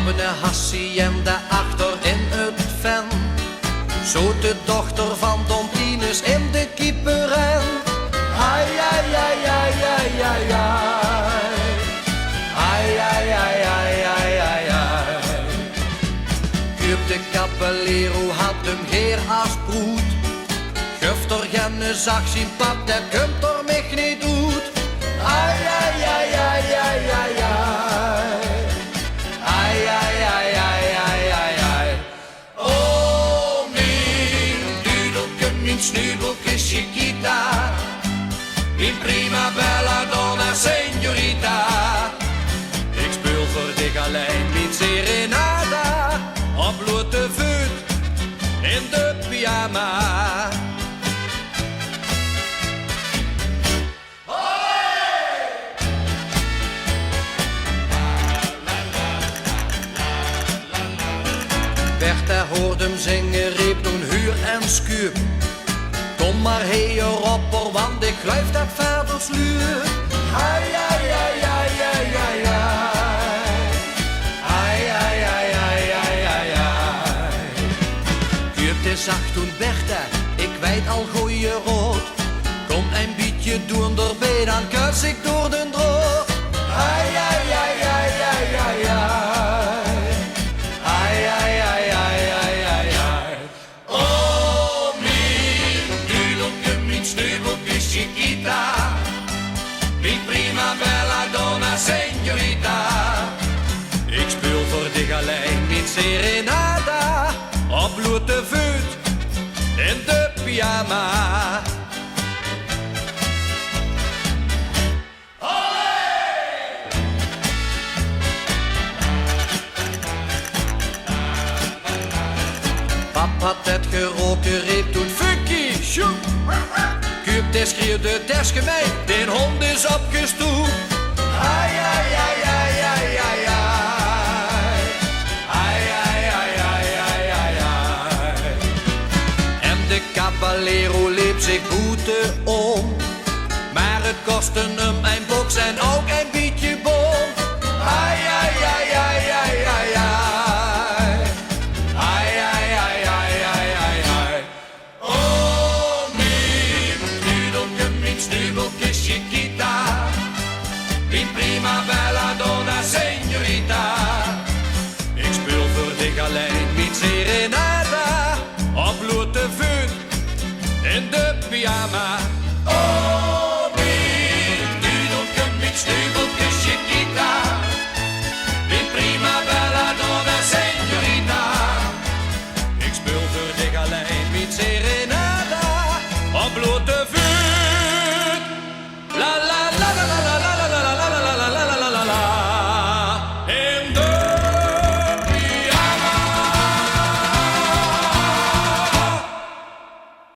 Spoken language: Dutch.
Op een hacienda achter in het ven zoet de dochter van Don Tinus in de kieperen. Ai, ai, ai, ai, ai, ai, ai. Ai, ai, ai, ai, ai, ai, ai. Kuip de Caballero had hem heer als broed. Guft er geen zag zien pap, dat kunt er mich niet doet. Ai, ai, ai, ai, ai, ai, ai. Ai, ai, ai, ai, ai, ai, ai. Oh, mijn dudelke, mijn snudelke Chiquita. In prima bella donna signorita. Ik speel voor de galijn, mijn serenada. Op blote voet, in de pyjama. Bertha hoorde hem zingen, riep toen huur en schuur. Kom maar hierop, want ik gluif dat vader sluur. Ai, ai, ai, ai, ai, ai, ai. Ai, ai, ai, ai, ai, ai, ai. Kuipte zacht toen Bertha, ik weet al goeie rood. Kom een beetje doen erbij, dan kuis ik door den droog. Ai, ai, ai, ai, ai, ai, ai. Ai, ai, ai, ai, ai, ai, ai. Oh, mijn dudelke, mijn snudelke Chiquita. Mijn prima bella donna signorita. Ik speel voor de galijn, mijn serenada. Op blote voet, in de pyjama. Pap had het geroken, riep toen Funky, sjoep. Kuip schreeuwde des gemeen, de hond is opgestoept. Ai, ai, ai, ai, ai, ai, ai. Ai, ai, ai, ai, ai, ai, ai. En de Caballero liep zich boete om. Maar het kostte hem een box en ook een beetje bom. Ai, ai, ai, ai, ai, ai, ai. Chiquita, in prima bella donna signorita. Ik speel voor de galijn, mijn serenada. Op blote voet, in de pyjama. Oh.